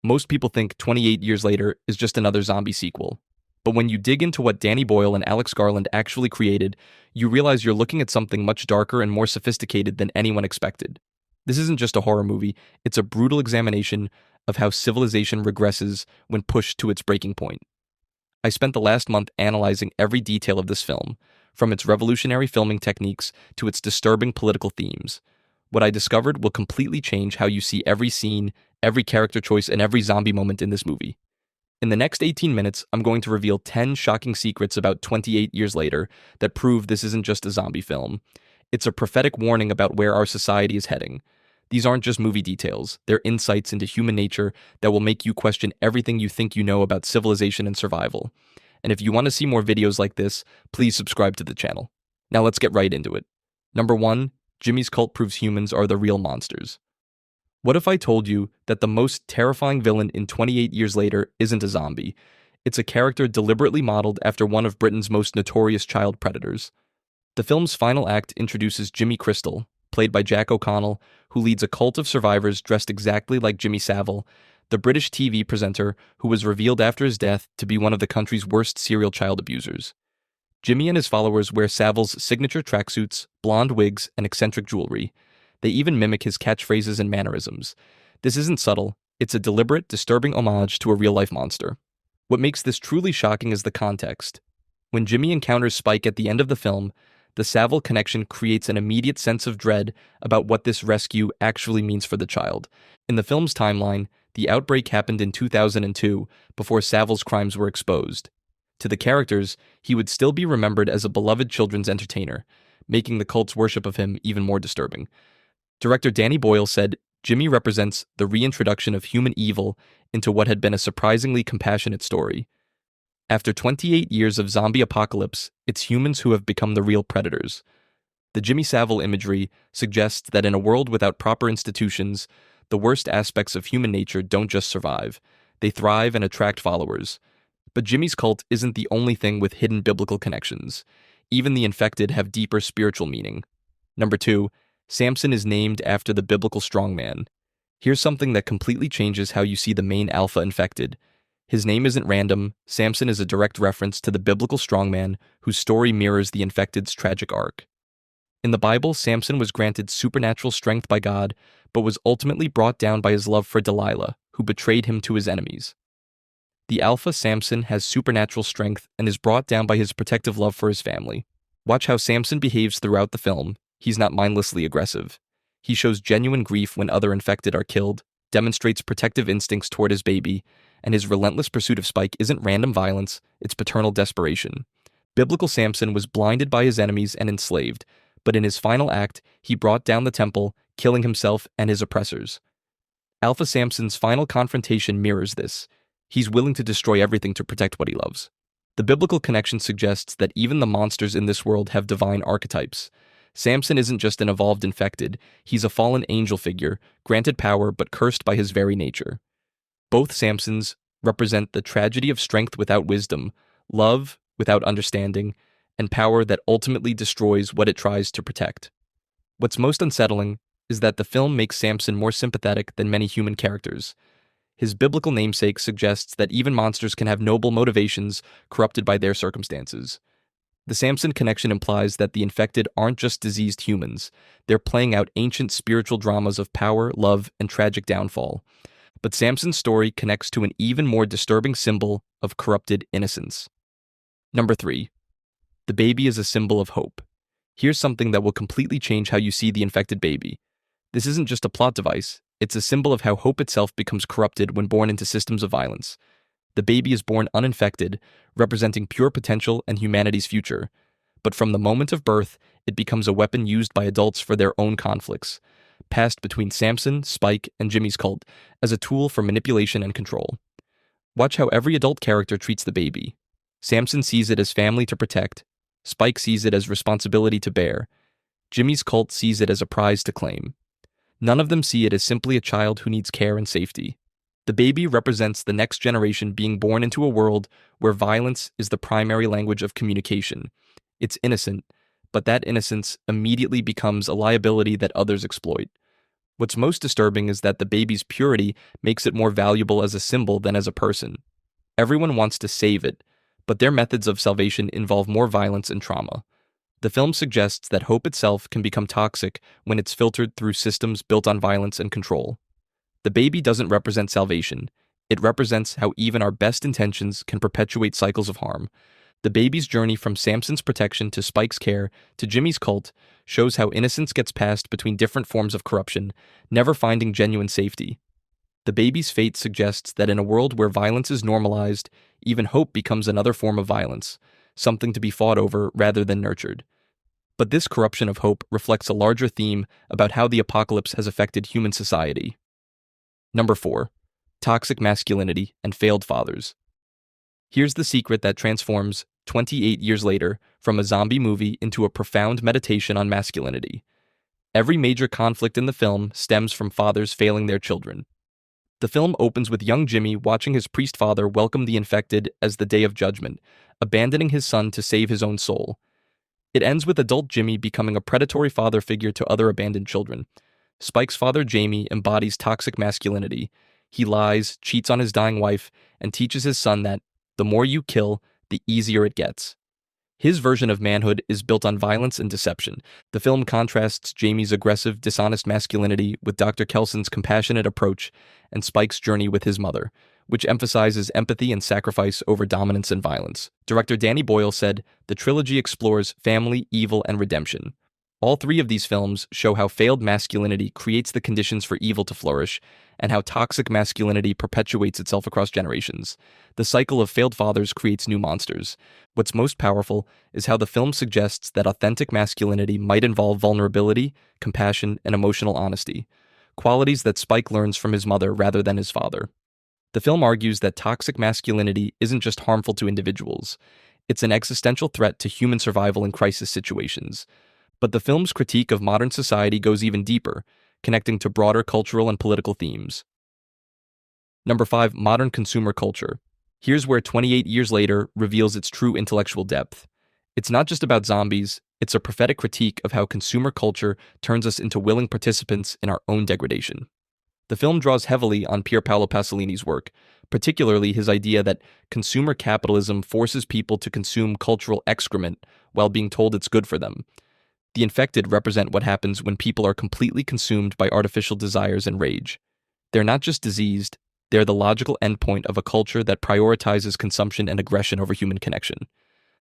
Most people think 28 Years Later is just another zombie sequel. But when you dig into what Danny Boyle and Alex Garland actually created, you realize you're looking at something much darker and more sophisticated than anyone expected. This isn't just a horror movie, it's a brutal examination of how civilization regresses when pushed to its breaking point. I spent the last month analyzing every detail of this film, from its revolutionary filming techniques to its disturbing political themes. What I discovered will completely change how you see every scene, every character choice, and every zombie moment in this movie. In the next 18 minutes, I'm going to reveal 10 shocking secrets about 28 Years Later that prove this isn't just a zombie film. It's a prophetic warning about where our society is heading. These aren't just movie details, they're insights into human nature that will make you question everything you think you know about civilization and survival. And if you want to see more videos like this, please subscribe to the channel. Now let's get right into it. Number 1, Jimmy's cult proves humans are the real monsters. What if I told you that the most terrifying villain in 28 Years Later isn't a zombie? It's a character deliberately modeled after one of Britain's most notorious child predators. The film's final act introduces Jimmy Crystal, played by Jack O'Connell, who leads a cult of survivors dressed exactly like Jimmy Savile, the British TV presenter who was revealed after his death to be one of the country's worst serial child abusers. Jimmy and his followers wear Savile's signature tracksuits, blonde wigs, and eccentric jewelry. They even mimic his catchphrases and mannerisms. This isn't subtle, it's a deliberate, disturbing homage to a real-life monster. What makes this truly shocking is the context. When Jimmy encounters Spike at the end of the film, the Savile connection creates an immediate sense of dread about what this rescue actually means for the child. In the film's timeline, the outbreak happened in 2002, before Savile's crimes were exposed. To the characters, he would still be remembered as a beloved children's entertainer, making the cult's worship of him even more disturbing. Director Danny Boyle said, "Jimmy represents the reintroduction of human evil into what had been a surprisingly compassionate story. After 28 years of zombie apocalypse, it's humans who have become the real predators." The Jimmy Savile imagery suggests that in a world without proper institutions, the worst aspects of human nature don't just survive, they thrive and attract followers. But Jimmy's cult isn't the only thing with hidden biblical connections. Even the infected have deeper spiritual meaning. Number 2, Samson is named after the biblical strongman. Here's something that completely changes how you see the main alpha infected. His name isn't random. Samson is a direct reference to the biblical strongman whose story mirrors the infected's tragic arc. In the Bible, Samson was granted supernatural strength by God, but was ultimately brought down by his love for Delilah, who betrayed him to his enemies. The alpha Samson has supernatural strength and is brought down by his protective love for his family. Watch how Samson behaves throughout the film. He's not mindlessly aggressive. He shows genuine grief when other infected are killed, demonstrates protective instincts toward his baby, and his relentless pursuit of Spike isn't random violence, it's paternal desperation. Biblical Samson was blinded by his enemies and enslaved, but in his final act, he brought down the temple, killing himself and his oppressors. Alpha Samson's final confrontation mirrors this. He's willing to destroy everything to protect what he loves. The biblical connection suggests that even the monsters in this world have divine archetypes. Samson isn't just an evolved infected, he's a fallen angel figure, granted power but cursed by his very nature. Both Samsons represent the tragedy of strength without wisdom, love without understanding, and power that ultimately destroys what it tries to protect. What's most unsettling is that the film makes Samson more sympathetic than many human characters. His biblical namesake suggests that even monsters can have noble motivations corrupted by their circumstances. The Samson connection implies that the infected aren't just diseased humans, they're playing out ancient spiritual dramas of power, love, and tragic downfall. But Samson's story connects to an even more disturbing symbol of corrupted innocence. Number 3. The baby is a symbol of hope. Here's something that will completely change how you see the infected baby. This isn't just a plot device, it's a symbol of how hope itself becomes corrupted when born into systems of violence. The baby is born uninfected, representing pure potential and humanity's future. But from the moment of birth, it becomes a weapon used by adults for their own conflicts, passed between Samson, Spike, and Jimmy's cult as a tool for manipulation and control. Watch how every adult character treats the baby. Samson sees it as family to protect, Spike sees it as responsibility to bear, Jimmy's cult sees it as a prize to claim. None of them see it as simply a child who needs care and safety. The baby represents the next generation being born into a world where violence is the primary language of communication. It's innocent, but that innocence immediately becomes a liability that others exploit. What's most disturbing is that the baby's purity makes it more valuable as a symbol than as a person. Everyone wants to save it, but their methods of salvation involve more violence and trauma. The film suggests that hope itself can become toxic when it's filtered through systems built on violence and control. The baby doesn't represent salvation. It represents how even our best intentions can perpetuate cycles of harm. The baby's journey from Samson's protection to Spike's care to Jimmy's cult shows how innocence gets passed between different forms of corruption, never finding genuine safety. The baby's fate suggests that in a world where violence is normalized, even hope becomes another form of violence, something to be fought over rather than nurtured. But this corruption of hope reflects a larger theme about how the apocalypse has affected human society. Number 4. Toxic masculinity and failed fathers. Here's the secret that transforms, 28 years later, from a zombie movie into a profound meditation on masculinity. Every major conflict in the film stems from fathers failing their children. The film opens with young Jimmy watching his priest father welcome the infected as the day of judgment, abandoning his son to save his own soul. It ends with adult Jimmy becoming a predatory father figure to other abandoned children. Spike's father Jamie embodies toxic masculinity. He lies, cheats on his dying wife, and teaches his son that the more you kill, the easier it gets. His version of manhood is built on violence and deception. The film contrasts Jamie's aggressive, dishonest masculinity with Dr. Kelson's compassionate approach and Spike's journey with his mother, which emphasizes empathy and sacrifice over dominance and violence. Director Danny Boyle said, "The trilogy explores family, evil, and redemption." All three of these films show how failed masculinity creates the conditions for evil to flourish, and how toxic masculinity perpetuates itself across generations. The cycle of failed fathers creates new monsters. What's most powerful is how the film suggests that authentic masculinity might involve vulnerability, compassion, and emotional honesty, qualities that Spike learns from his mother rather than his father. The film argues that toxic masculinity isn't just harmful to individuals, it's an existential threat to human survival in crisis situations. But the film's critique of modern society goes even deeper, connecting to broader cultural and political themes. Number 5. Modern consumer culture. Here's where 28 years later reveals its true intellectual depth. It's not just about zombies, it's a prophetic critique of how consumer culture turns us into willing participants in our own degradation. The film draws heavily on Pier Paolo Pasolini's work, particularly his idea that consumer capitalism forces people to consume cultural excrement while being told it's good for them. The infected represent what happens when people are completely consumed by artificial desires and rage. They're not just diseased, they're the logical endpoint of a culture that prioritizes consumption and aggression over human connection.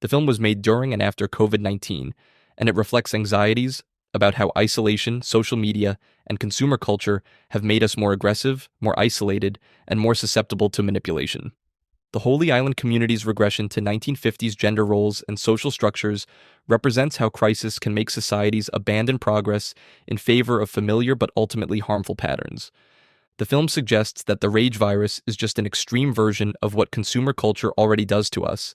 The film was made during and after COVID-19, and it reflects anxieties about how isolation, social media, and consumer culture have made us more aggressive, more isolated, and more susceptible to manipulation. The Holy Island community's regression to 1950s gender roles and social structures represents how crisis can make societies abandon progress in favor of familiar but ultimately harmful patterns. The film suggests that the rage virus is just an extreme version of what consumer culture already does to us.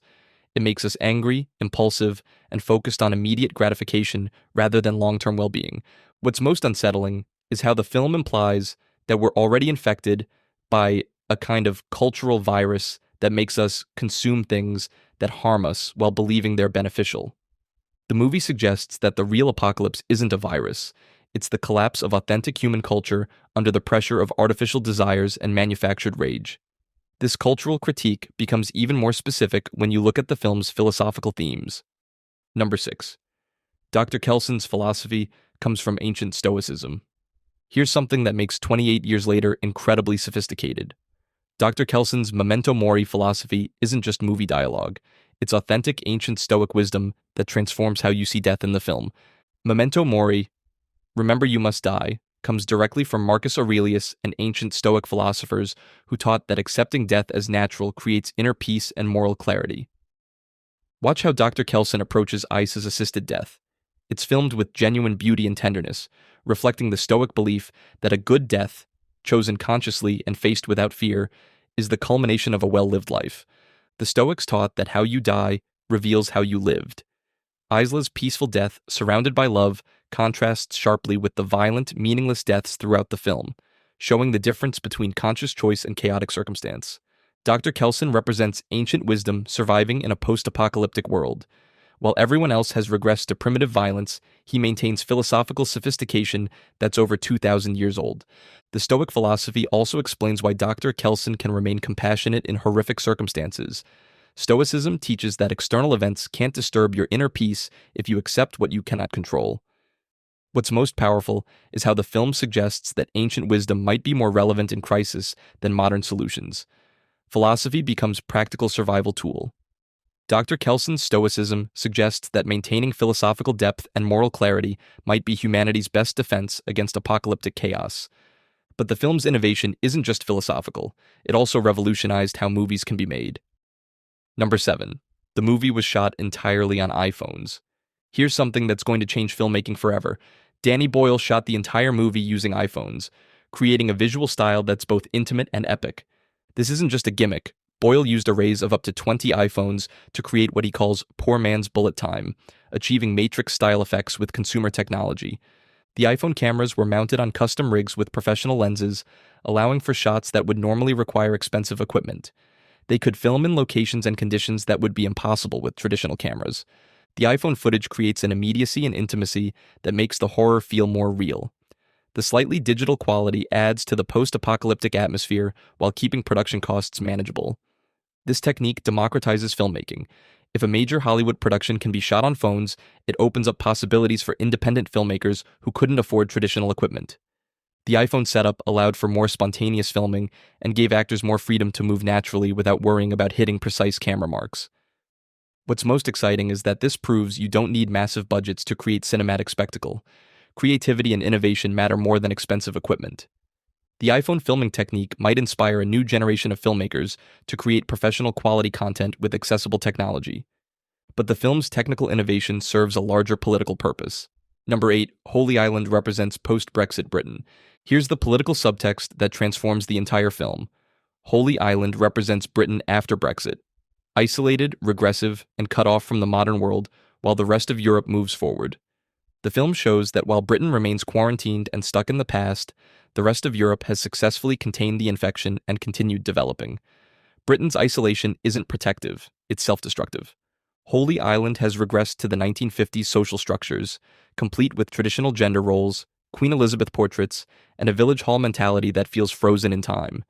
It makes us angry, impulsive, and focused on immediate gratification rather than long-term well-being. What's most unsettling is how the film implies that we're already infected by a kind of cultural virus that makes us consume things that harm us while believing they're beneficial. The movie suggests that the real apocalypse isn't a virus. It's the collapse of authentic human culture under the pressure of artificial desires and manufactured rage. This cultural critique becomes even more specific when you look at the film's philosophical themes. Number 6. Dr. Kelson's philosophy comes from ancient Stoicism. Here's something that makes 28 years later incredibly sophisticated. Dr. Kelson's Memento Mori philosophy isn't just movie dialogue. It's authentic ancient Stoic wisdom that transforms how you see death in the film. Memento Mori, remember you must die, comes directly from Marcus Aurelius and ancient Stoic philosophers who taught that accepting death as natural creates inner peace and moral clarity. Watch how Dr. Kelson approaches ICE's assisted death. It's filmed with genuine beauty and tenderness, reflecting the Stoic belief that a good death, chosen consciously and faced without fear, is the culmination of a well-lived life. The Stoics taught that how you die reveals how you lived. Isla's peaceful death, surrounded by love, contrasts sharply with the violent, meaningless deaths throughout the film, showing the difference between conscious choice and chaotic circumstance. Dr. Kelson represents ancient wisdom surviving in a post-apocalyptic world. While everyone else has regressed to primitive violence, he maintains philosophical sophistication that's over 2,000 years old. The Stoic philosophy also explains why Dr. Kelson can remain compassionate in horrific circumstances. Stoicism teaches that external events can't disturb your inner peace if you accept what you cannot control. What's most powerful is how the film suggests that ancient wisdom might be more relevant in crisis than modern solutions. Philosophy becomes practical survival tool. Dr. Kelson's Stoicism suggests that maintaining philosophical depth and moral clarity might be humanity's best defense against apocalyptic chaos. But the film's innovation isn't just philosophical, it also revolutionized how movies can be made. Number 7. The movie was shot entirely on iPhones. Here's something that's going to change filmmaking forever. Danny Boyle shot the entire movie using iPhones, creating a visual style that's both intimate and epic. This isn't just a gimmick. Boyle used arrays of up to 20 iPhones to create what he calls poor man's bullet time, achieving Matrix-style effects with consumer technology. The iPhone cameras were mounted on custom rigs with professional lenses, allowing for shots that would normally require expensive equipment. They could film in locations and conditions that would be impossible with traditional cameras. The iPhone footage creates an immediacy and intimacy that makes the horror feel more real. The slightly digital quality adds to the post-apocalyptic atmosphere while keeping production costs manageable. This technique democratizes filmmaking. If a major Hollywood production can be shot on phones, it opens up possibilities for independent filmmakers who couldn't afford traditional equipment. The iPhone setup allowed for more spontaneous filming and gave actors more freedom to move naturally without worrying about hitting precise camera marks. What's most exciting is that this proves you don't need massive budgets to create cinematic spectacle. Creativity and innovation matter more than expensive equipment. The iPhone filming technique might inspire a new generation of filmmakers to create professional quality content with accessible technology. But the film's technical innovation serves a larger political purpose. Number 8, Holy Island represents post-Brexit Britain. Here's the political subtext that transforms the entire film. Holy Island represents Britain after Brexit. Isolated, regressive, and cut off from the modern world, while the rest of Europe moves forward. The film shows that while Britain remains quarantined and stuck in the past, the rest of Europe has successfully contained the infection and continued developing. Britain's isolation isn't protective, it's self-destructive. Holy Island has regressed to the 1950s social structures, complete with traditional gender roles, Queen Elizabeth portraits, and a village hall mentality that feels frozen in time.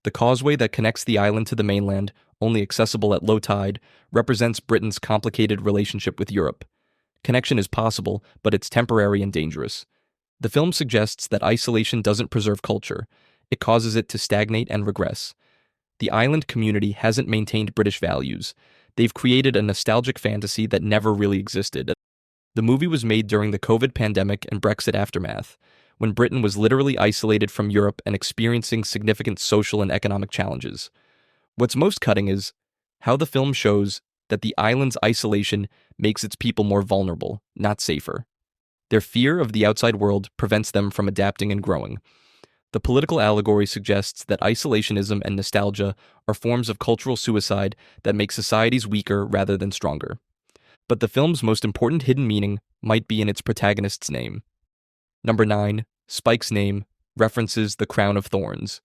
The causeway that connects the island to the mainland, only accessible at low tide, represents Britain's complicated relationship with Europe. Connection is possible, but it's temporary and dangerous. The film suggests that isolation doesn't preserve culture, it causes it to stagnate and regress. The island community hasn't maintained British values. They've created a nostalgic fantasy that never really existed. The movie was made during the COVID pandemic and Brexit aftermath, when Britain was literally isolated from Europe and experiencing significant social and economic challenges. What's most cutting is how the film shows that the island's isolation makes its people more vulnerable, not safer. Their fear of the outside world prevents them from adapting and growing. The political allegory suggests that isolationism and nostalgia are forms of cultural suicide that make societies weaker rather than stronger. But the film's most important hidden meaning might be in its protagonist's name. Number 9, Spike's name references the crown of thorns.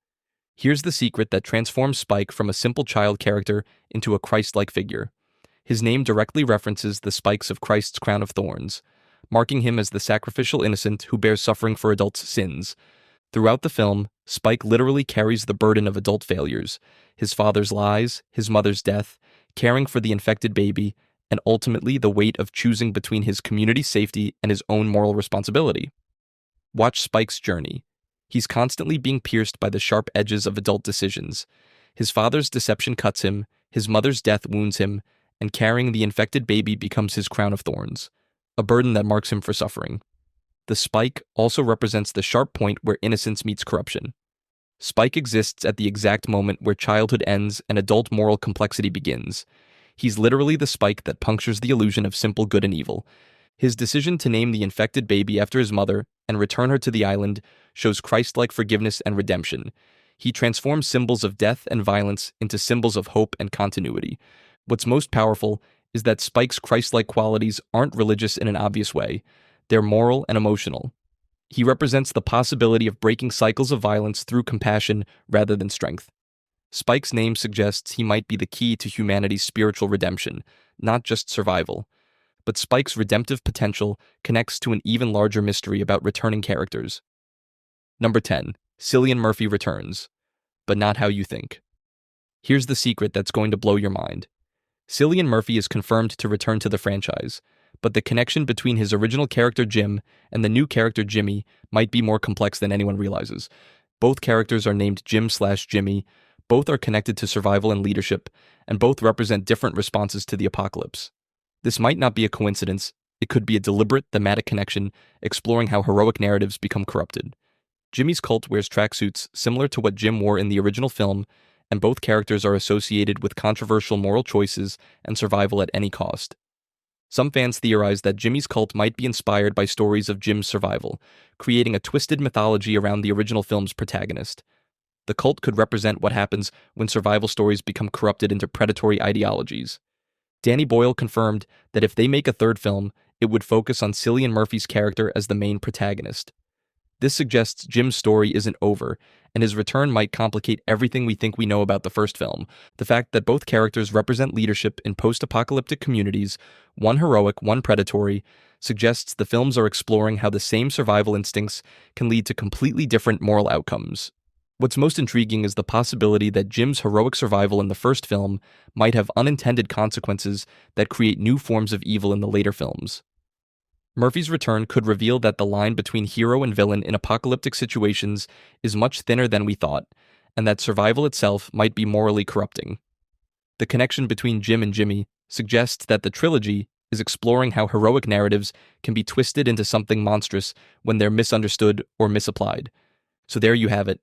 Here's the secret that transforms Spike from a simple child character into a Christ-like figure. His name directly references the spikes of Christ's crown of thorns, marking him as the sacrificial innocent who bears suffering for adults' sins. Throughout the film, Spike literally carries the burden of adult failures, his father's lies, his mother's death, caring for the infected baby, and ultimately the weight of choosing between his community's safety and his own moral responsibility. Watch Spike's journey. He's constantly being pierced by the sharp edges of adult decisions. His father's deception cuts him, his mother's death wounds him, and carrying the infected baby becomes his crown of thorns, a burden that marks him for suffering. The spike also represents the sharp point where innocence meets corruption. Spike exists at the exact moment where childhood ends and adult moral complexity begins. He's literally the spike that punctures the illusion of simple good and evil. His decision to name the infected baby after his mother and return her to the island shows Christ-like forgiveness and redemption. He transforms symbols of death and violence into symbols of hope and continuity. What's most powerful is that Spike's Christ-like qualities aren't religious in an obvious way. They're moral and emotional. He represents the possibility of breaking cycles of violence through compassion rather than strength. Spike's name suggests he might be the key to humanity's spiritual redemption, not just survival. but Spike's redemptive potential connects to an even larger mystery about returning characters. Number 10. Cillian Murphy returns, but not how you think. Here's the secret that's going to blow your mind. Cillian Murphy is confirmed to return to the franchise, but the connection between his original character Jim and the new character Jimmy might be more complex than anyone realizes. Both characters are named Jim/Jimmy, both are connected to survival and leadership, and both represent different responses to the apocalypse. This might not be a coincidence, it could be a deliberate thematic connection exploring how heroic narratives become corrupted. Jimmy's cult wears tracksuits similar to what Jim wore in the original film, and both characters are associated with controversial moral choices and survival at any cost. Some fans theorize that Jimmy's cult might be inspired by stories of Jim's survival, creating a twisted mythology around the original film's protagonist. The cult could represent what happens when survival stories become corrupted into predatory ideologies. Danny Boyle confirmed that if they make a third film, it would focus on Cillian Murphy's character as the main protagonist. This suggests Jim's story isn't over, and his return might complicate everything we think we know about the first film. The fact that both characters represent leadership in post-apocalyptic communities, one heroic, one predatory, suggests the films are exploring how the same survival instincts can lead to completely different moral outcomes. What's most intriguing is the possibility that Jim's heroic survival in the first film might have unintended consequences that create new forms of evil in the later films. Murphy's return could reveal that the line between hero and villain in apocalyptic situations is much thinner than we thought, and that survival itself might be morally corrupting. The connection between Jim and Jimmy suggests that the trilogy is exploring how heroic narratives can be twisted into something monstrous when they're misunderstood or misapplied. So there you have it.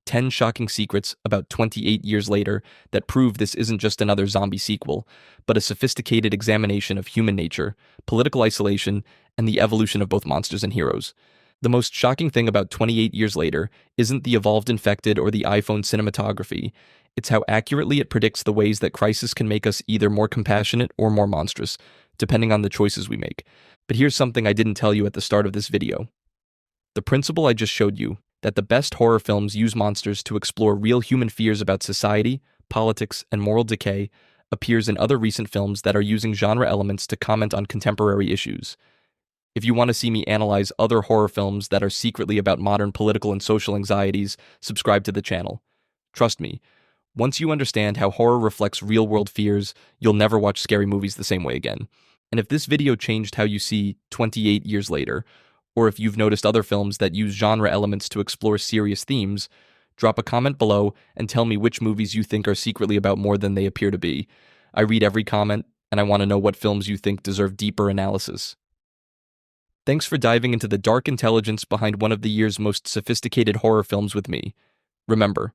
10 shocking secrets about 28 years later that prove this isn't just another zombie sequel, but a sophisticated examination of human nature, political isolation, and the evolution of both monsters and heroes. The most shocking thing about 28 years later isn't the evolved infected or the iPhone cinematography, it's how accurately it predicts the ways that crisis can make us either more compassionate or more monstrous, depending on the choices we make. But here's something I didn't tell you at the start of this video. The principle I just showed you, that the best horror films use monsters to explore real human fears about society, politics, and moral decay, appears in other recent films that are using genre elements to comment on contemporary issues. If you want to see me analyze other horror films that are secretly about modern political and social anxieties, subscribe to the channel. Trust me, once you understand how horror reflects real-world fears, you'll never watch scary movies the same way again. And if this video changed how you see 28 years later, or if you've noticed other films that use genre elements to explore serious themes, drop a comment below and tell me which movies you think are secretly about more than they appear to be. I read every comment, and I want to know what films you think deserve deeper analysis. Thanks for diving into the dark intelligence behind one of the year's most sophisticated horror films with me. Remember,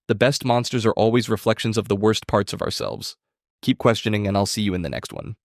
the best monsters are always reflections of the worst parts of ourselves. Keep questioning, and I'll see you in the next one.